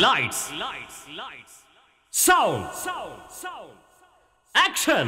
Lights. Sound. Action.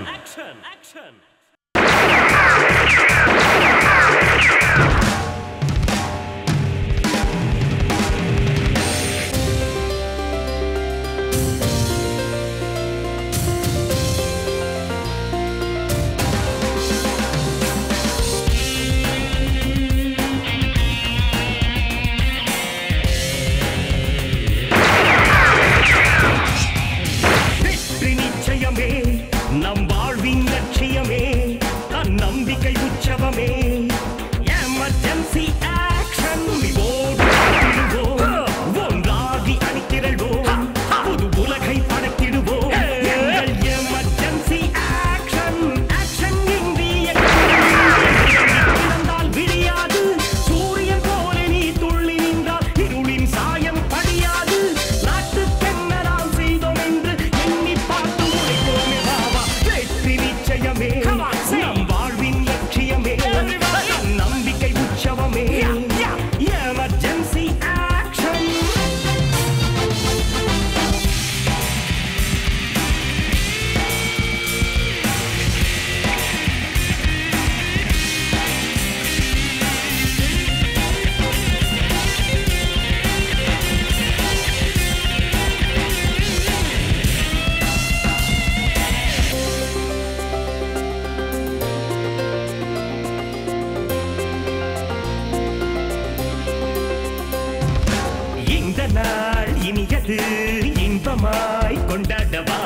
இன்பமாய் கொண்டாடவா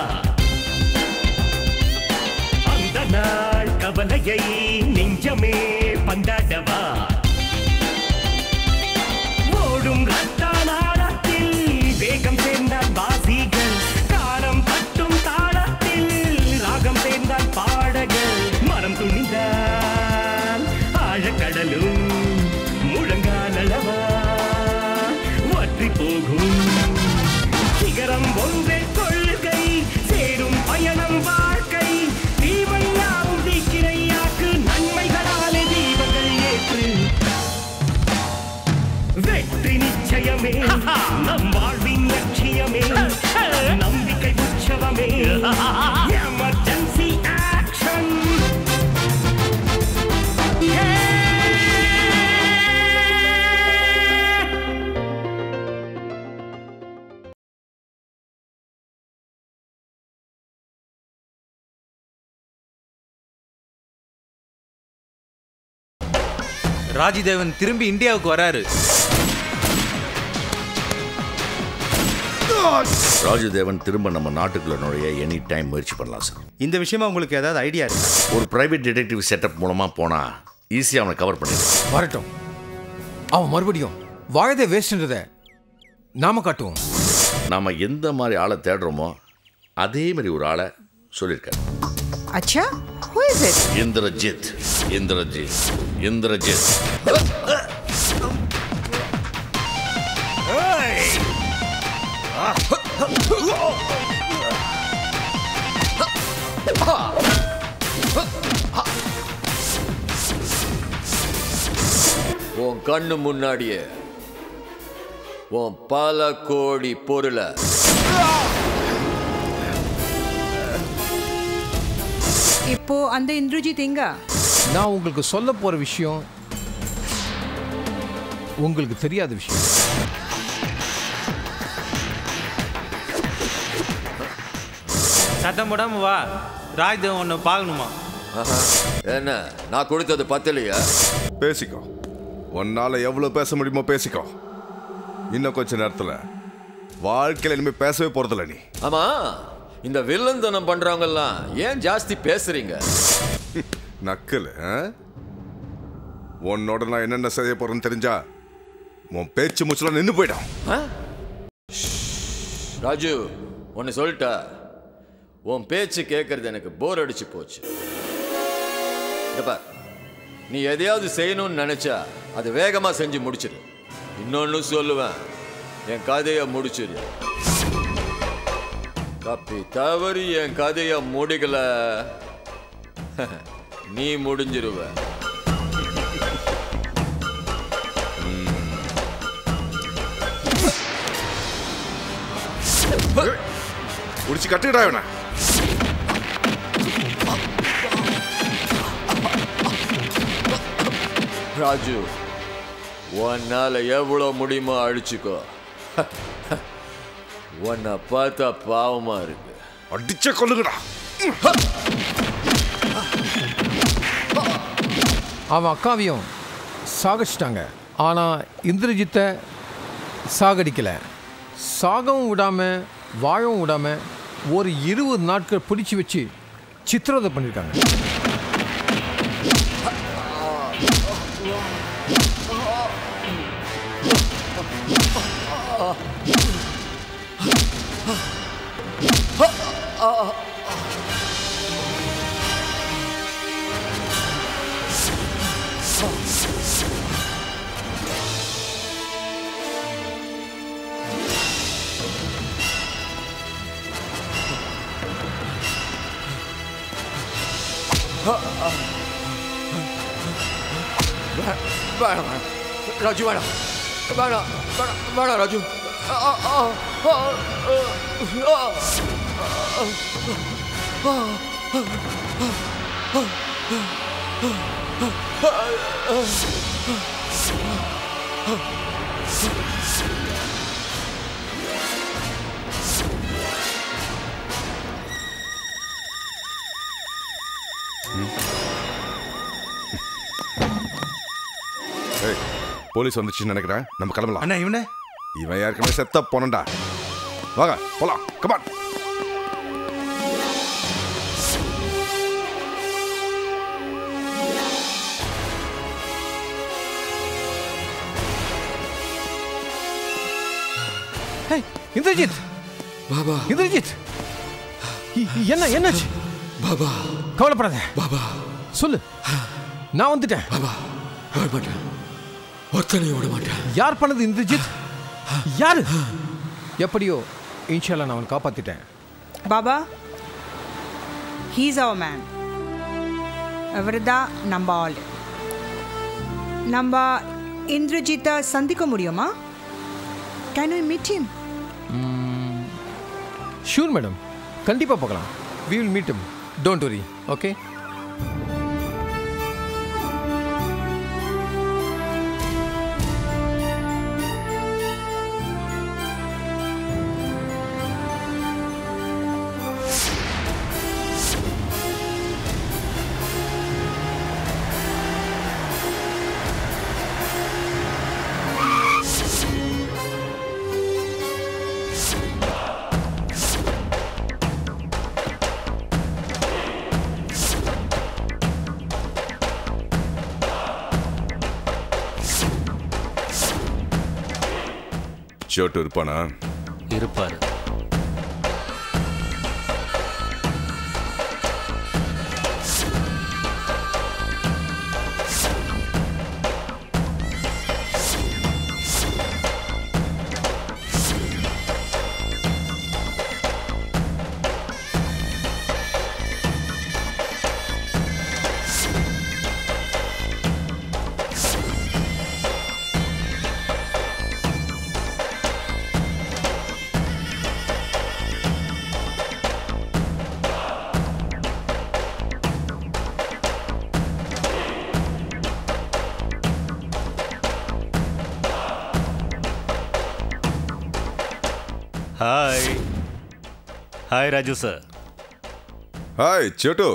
அந்த நாள் கவலையை நெஞ்சமே பந்தாடவா ஓடும் ரத்த நாளத்தில் வேகம் சேர்ந்தால் வாசிகள் காலம் தட்டும் தாளத்தில் ராகம் சேர்ந்தால் பாடகள் மனம் துணிந்தால் ஆழக்கடலும் முழங்காலளவா வற்றி போகும் சிகரம் ஒன்றே கொள்கை சேரும் பயணம் வாழ்க்கை தீமையாவும் தீக்கிரையாக்கு நன்மைகளாலே தீபங்கள் ஏற்று வெற்றி நிச்சயமே நம் வாழ்வின் லட்சியமே நம்பிக்கை உற்சவமே எமர்ஜென்சி ஆக்ஷன் ராஜிதேவன் திரும்பி இந்தியாவுக்கு வராரு. ராஜிதேவன் திரும்ப நம்ம நாட்டுக்குள்ள நுழைய எனி டைம் முயற்சி பண்ணலாம் சார். இந்த விஷயமா உங்களுக்கு ஏதாவது ஐடியா இருக்கு? ஒரு பிரைவேட் டிடெக்டிவ் செட்டப் மூலமா போனா ஈஸியா அவனை கவர் பண்ணிடலாம். வரட்டும், அவன் மறுபடியும் வாழதே வேஸ்ட்ன்றத நாம காட்டுவோம். நாம எந்த மாதிரி ஆளை தேடுறோமோ அதே மாதிரி ஒரு ஆளை சொல்லியிருக்காரு. अच्छा, who is it? இந்திரஜித். உன் கண்ணு முன்னாடியே உன் பல கோடி பொருளை இப்போ அந்த இந்திரஜித் எங்க? நான் உங்களுக்கு சொல்ல போற விஷயம் உங்களுக்கு தெரியாத விஷயம். சத்தம் போடாம வா, ராஜ்தேவன் ஒன்று பார்க்கணுமா? என்ன நான் கொடுத்தது பத்தலையா? பேசிக்கோ, உன்னால எவ்வளவு பேச முடியுமோ பேசிக்கோ. இன்னும் கொஞ்ச நேரத்துல வாழ்க்கையில இனிமே பேசவே போறதில்ல நீ. ஆமா, இந்த வில்லந்தனம் பண்றவங்கெல்லாம் ஏன் ஜாஸ்தி பேசுறீங்க? நக்கலு. உன்னோட நான் என்னென்ன செய்ய போறேன்னு தெரிஞ்சா உன் பேச்சு மூச்சுலாம் நின்று போயிடும். ராஜு, ஒன்னு சொல்லிட்டா, உன் பேச்சு கேட்கறது எனக்கு போர் அடிச்சு போச்சு. நீ எதையாவது செய்யணும்னு நினைச்சா அது வேகமா செஞ்சு முடிச்சிரு. இன்னொன்னு சொல்லுவேன், என் கதையை முடிச்சிரு. தப்பி தவறி என் கதையை முடிக்கல, நீ முடிஞ்சிருவ. குடிச்சு கட்டுடா இவனை. ராஜு, உன்னால எவ்வளோ முடியுமோ அடிச்சுக்கோ. உன்னை பார்த்தா பாவமா இருக்கு. அடிச்ச கொல்லுங்கடா. அவன் அக்காவையும் சாகடிச்சிட்டாங்க. ஆனால் இந்திரஜித்தை சாகடிக்கலை. சாகவும் விடாமல் வாழவும் விடாமல் ஒரு 20 நாட்கள் பிடிச்சி வச்சு சித்திரவதை பண்ணியிருக்காங்க. ராஜு வேணாம், வேணாம், வேணாம் ராஜு. போலீஸ் வந்துச்சுன்னு நினைக்கிறேன். நம்ம கிளம்பலாம். அண்ணா இவனே இவன் ஏற்கனவே செத்த போனண்டா. வாங்க போலாம். கமான். இந்திரஜித், பாபா, இந்திரஜித், என்னாச்சு பாபா? கவலைப்படாத பாபா, சொல்லு. நான் வந்துட்டேன். பாபா, விட மாட்டேன், ஒருத்தனையும் விட மாட்டேன். யார் பண்ணது இந்திரஜித்? யாரு? எப்படியோ இன்ஷால்லா நான் அவனை காப்பாத்திட்டேன். பாபா, ஹீஸ் அவர் மேன். அவர் தான் நம்ம ஆள். நம்ம இந்திரஜித்தை சந்திக்க முடியுமா? Can you meet him? Sure madam, கண்டிப்பாக பார்க்கலாம். We will meet him, don't worry. Okay. Chhotu இருப்பானா? இருப்பாரு. Hi hi Raju sir. Hi Chhotu.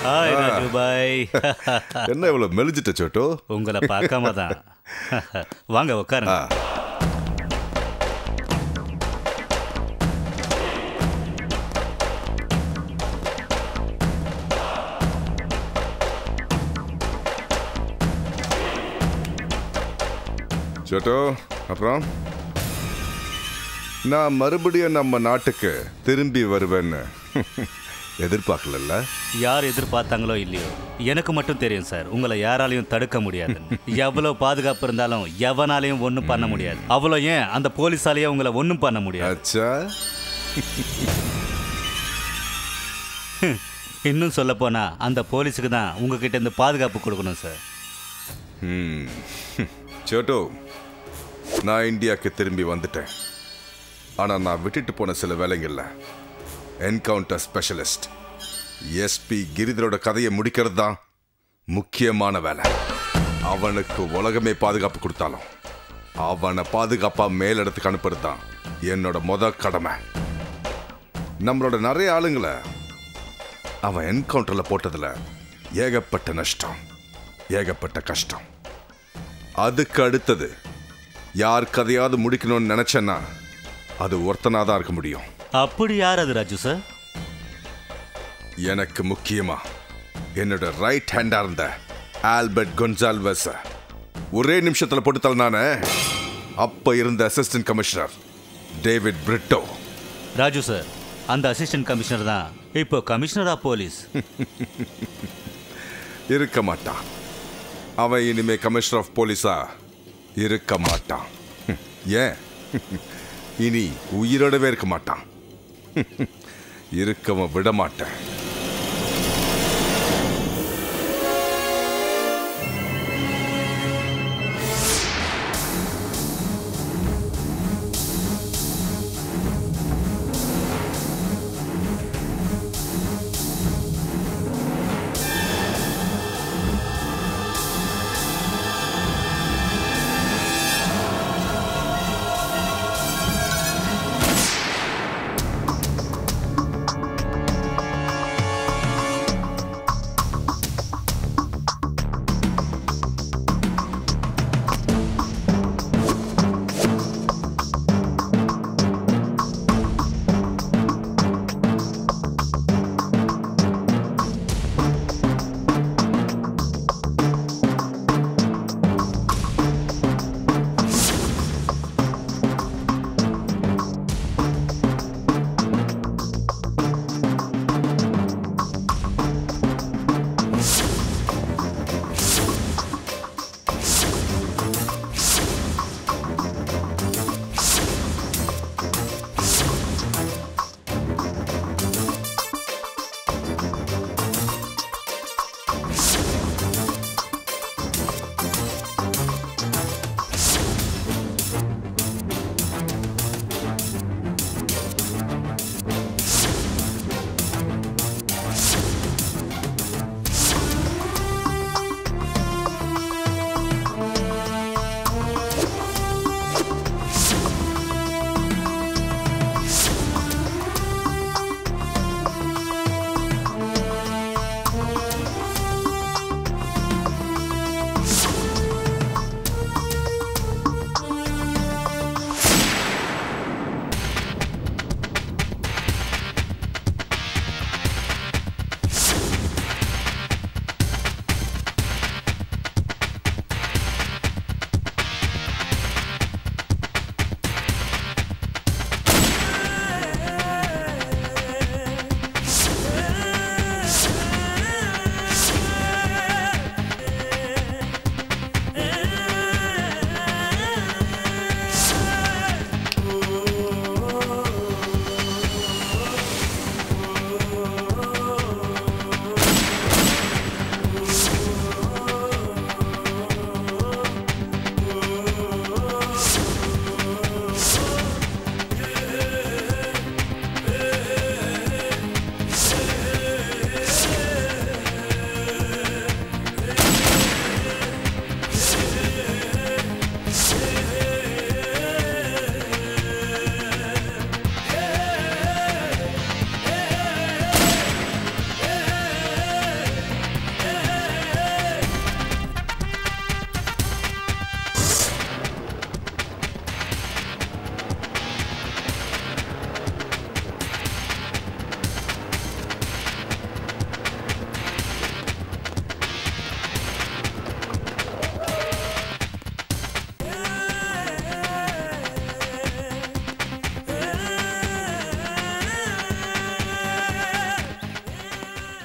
Hi Raju भाई. என்ன இவ்வளவு மெலிஞ்சிட்ட சோட்டு? உங்களை பார்க்காம தான். வாங்க உட்காருங்க. சோட்டு, அப்புறம் நான் மறுபடியும் நம்ம நாட்டுக்கு திரும்பி வருவேன்னு எதிர்பார்க்கல. யார் எதிர்பார்த்தாங்களோ இல்லையோ, எனக்கு மட்டும் தெரியும் சார், உங்களை யாராலையும் தடுக்க முடியாது. எவ்வளவு பாதுகாப்பு இருந்தாலும் எவனாலையும் ஒன்றும் பண்ண முடியாது. அவ்வளோ ஏன் அந்த போலீஸாலேயே உங்களை ஒன்றும் பண்ண முடியாது. அச்சா, இன்னும் சொல்ல போனா அந்த போலீஸுக்கு தான் உங்ககிட்ட இருந்து பாதுகாப்பு கொடுக்கணும் சார். சோட்டு, நான் இந்தியாவுக்கு திரும்பி வந்துட்டேன். ஆனால் நான் விட்டுட்டு போன சில வேலைங்கள்ல என்கவுண்டர் ஸ்பெஷலிஸ்ட் எஸ்பி கிரிதரோட கதையை முடிக்கிறது தான் முக்கியமான வேலை. அவனுக்கு உலகமே பாதுகாப்பு கொடுத்தாலும் அவனை பாதுகாப்பா மேலிடத்துக்கு அனுப்புறது தான் என்னோட கடமை. நம்மளோட நிறைய ஆளுங்களை அவன் என்கவுண்டர்ல போட்டதுல ஏகப்பட்ட நஷ்டம், ஏகப்பட்ட கஷ்டம். அதுக்கு அடுத்தது யார் கதையாவது முடிக்கணும்னு நினைச்சேன்னா அது ஒருத்தனாதான் இருக்க முடியும். அப்படி யார் அது ராஜு சார்? எனக்கு முக்கியமா என்னோட ரைட் ஹேண்டா இருந்த ஆல்பர்ட் கொன்சால்வஸ் ஒரே நிமிஷத்துல போட்டு தள்ளினானே, அப்ப இருந்த assistant commissioner David Britto. Raju sir, அந்த அசிஸ்டன்ட் கமிஷனர் தான் இப்போ கமிஷனர் ஆஃப் போலீஸ். இருக்க மாட்டான். அவன் இனிமே கமிஷனர் ஆஃப் போலீஸா இருக்க மாட்டான். ஏன்? இனி உயிரோடவே இருக்க மாட்டான். இருக்கவன் விட மாட்டேன்.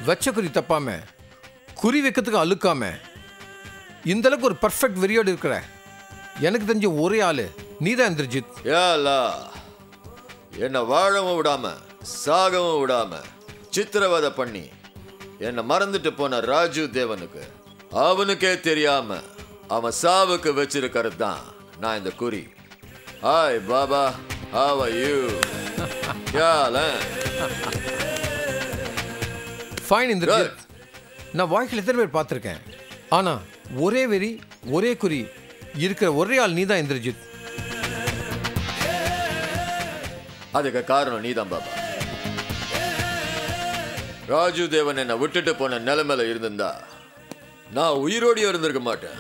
வச்ச குறி தப்பாம குறி வைக்கிறதுக்கு அழுக்காம இந்த அளவுக்கு ஒரு பர்ஃபெக்ட் வெறியோடு இருக்கிற எனக்கு தெரிஞ்ச ஒரே ஆளு நீதான் இந்திரஜித். ஏலா என்னை வாழவும் விடாம சாகவும் விடாம சித்திரவதை பண்ணி என்னை மறந்துட்டு போன ராஜு தேவனுக்கு அவனுக்கே தெரியாம அவன் சாவுக்கு வச்சிருக்கிறது தான் நான் இந்த குறி. Hi Baba, how are you? Fine Indrajit. நான் வாழ்க்கையில் எத்தனை பேர் பார்த்துருக்கேன், ஆனா ஒரே வெறி ஒரே குறி இருக்கிற ஒரே ஆள் நீதான் இந்திரஜித். அதுக்கு காரணம் நீதான் பாபா. ராஜு தேவன் என்னை விட்டுட்டு போன நிலைமையில இருந்திருந்தா நான் உயிரோடு இருந்திருக்க மாட்டேன்.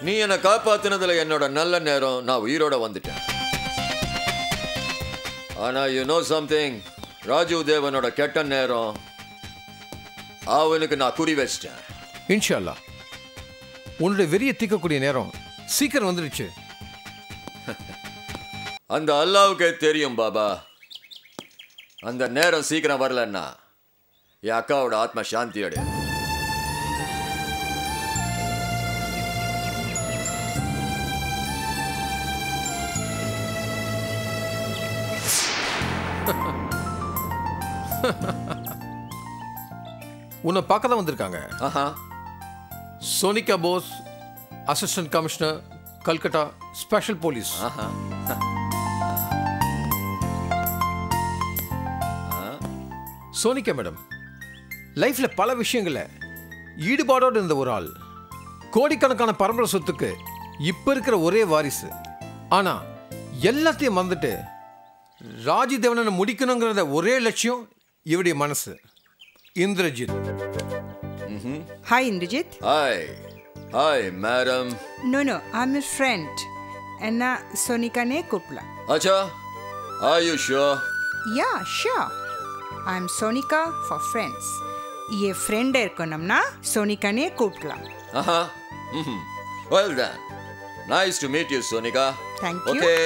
நீ என்னை காப்பாத்தினதுல என்னோட நல்ல நேரம், நான் உயிரோட வந்துட்டேன். ஆனா யூ நோ சம்திங், ராஜு தேவனோட கெட்ட நேரம் அவனுக்கு நான் குறி வச்சிட்டேன். இன்ஷா அல்லாஹ் உன்னுடைய வெறியை தீர்க்கக்கூடிய நேரம் சீக்கிரம் வந்துடுச்சு. அந்த அல்லாவுக்கே தெரியும் பாபா, அந்த நேரம் சீக்கிரம் வரலன்னா என் அக்காவோட ஆத்மா சாந்தி அடையும். உன்னை பார்க்க தான் வந்திருக்காங்க. ஆஹா, Sonika Bose, assistant commissioner, Calcutta special police. ஆஹா. சோனிகா மேடம் லைஃப்ல பல விஷயங்கள ஈடுபாடோடு இருந்த ஒரு ஆள். கோடிக்கணக்கான பரம்பரை சொத்துக்கு இப்ப இருக்கிற ஒரே வாரிசு. ஆனா எல்லாத்தையும் மறந்துட்டு ராஜி தேவனை முடிக்கணுங்கிறத ஒரே லட்சியம் இவருடைய மனசு. Indrajit. Hi, Indrajit. Hi hi madam. No, no, I'm a friend. Enna Sonika ne kupla. அச்சா, are you sure? Yeah, sure. I'm Sonika for friends. ये friend இருக்கணும்னா Sonika ne கூப்பிடலாம். ஆஹா. Well then, nice to meet you, Sonika. Thank you. Okay.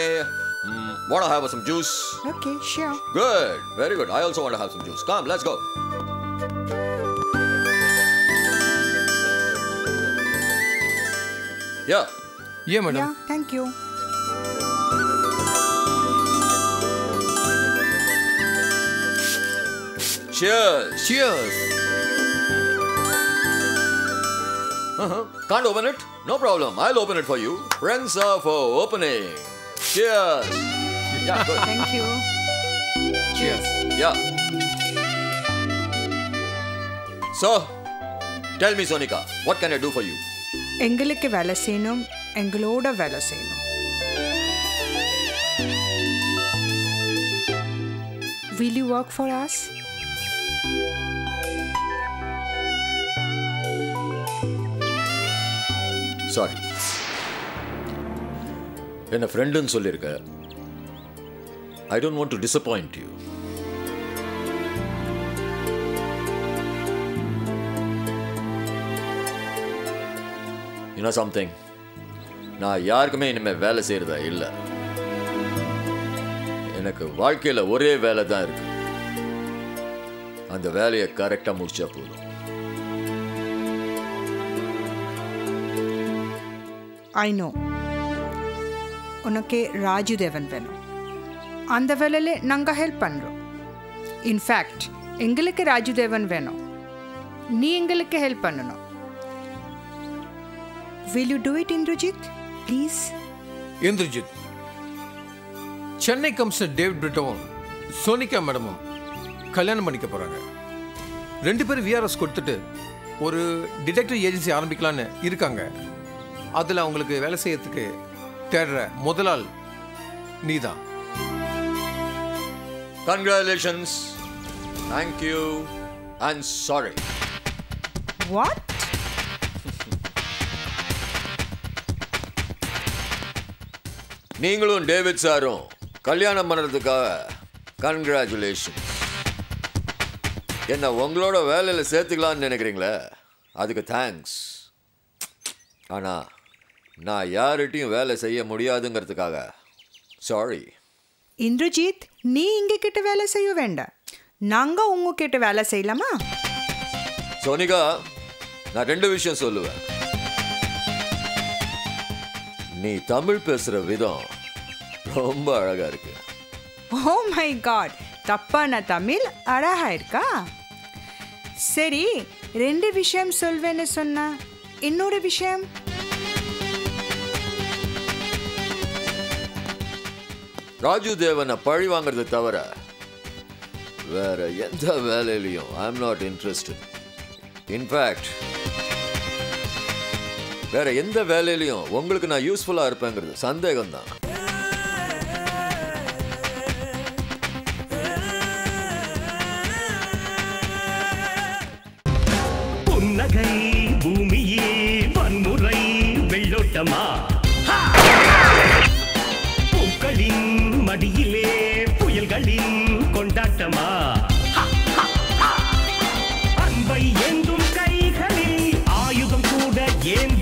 Want to have some juice? Okay, sure. Good, very good. I also want to have some juice. Come, let's go. Yeah. ஏன் madam? Yeah, thank you. Cheers. Cheers. Can't open it? No problem. I'll open it for you. Friends are for opening. Cheers. Yeah, good. Thank you. Cheers. Yeah. So, tell me, Sonika, what can I do for you? எங்களுக்கு வேலை செய்யணும், எங்களோட வேலை செய்யணும். Will you work for us? Sorry. என்ன ஃப்ரெண்டுன்னு சொல்லியிருக்க. I don't want to disappoint you. You know something? நான் யாருக்குமே இனிமே வேலை செய்யறதா இல்லை. எனக்கு வாழ்க்கையில் ஒரே வேலை தான் இருக்கு. அந்த வேலையை கரெக்டாக முடிச்சா போதும். I know. உனக்கு ராஜு தேவன் வேணும். அந்த வேலையில நாங்கள் ஹெல்ப் பண்ணுறோம். இன்ஃபேக்ட் எங்களுக்கு ராஜு தேவன் வேணும். நீ எங்களுக்கு ஹெல்ப் பண்ணணும். Will you do it, Indrajit? Please? Indrajit, Chennai commissioner David பிரிட்டோவும் சோனிகா மேடமும் கல்யாணம் பண்ணிக்க போறாங்க. 2 பேரும் விஆர்எஸ் கொடுத்துட்டு ஒரு டிடெக்டிவ் ஏஜென்சி ஆரம்பிக்கலான்னு இருக்காங்க. அதில் அவங்களுக்கு வேலை செய்யறதுக்கு தேடுற முதல் ஆள் நீதான். Congratulations. Thank you. And sorry. What? நீங்களும் டேவிட் சாரும் கல்யாணம் பண்ணுறதுக்காக கங்க்ராச்சுலேஷன். என்ன உங்களோட வேலையில் சேர்த்துக்கலான்னு நினைக்கிறீங்களே, அதுக்கு தேங்க்ஸ். ஆனால் நான் யார்கிட்டையும் வேலை செய்ய முடியாதுங்கிறதுக்காக சாரி. இந்திரஜித், நீ இங்க கிட்ட வேலை செய்ய வேண்டாம், நாங்க உங்க கிட்ட வேலை செய்யலாமா? சோனிகா, நான் 2 விஷயம் சொல்லுவேன். நீ தமிழ் பேசுற விதம் ரொம்ப அழகா இருக்கு. ஓ மை காட், தப்பான தமிழ் அழகா இருக்கா? சரி, 2 விஷயம் சொல்வேன்னு சொன்னா, இன்னொரு விஷயம்? ராஜு தேவனை பழி வாங்குறது தவிர வேற எந்த வேலையிலையும் I am not interested. In fact வேற எந்த வேலையிலையும் உங்களுக்கு நான் யூஸ்ஃபுல்லா இருப்பேங்கிறது சந்தேகம்தான். புன்னகை பூமியே வன்முறை வெள்ளோட்டமா, பூக்களின் மடியிலே புயல்களின் கொண்டாட்டமா, அன்பை ஏந்தும் கைகளில் ஆயுதம் கூட ஏந்தி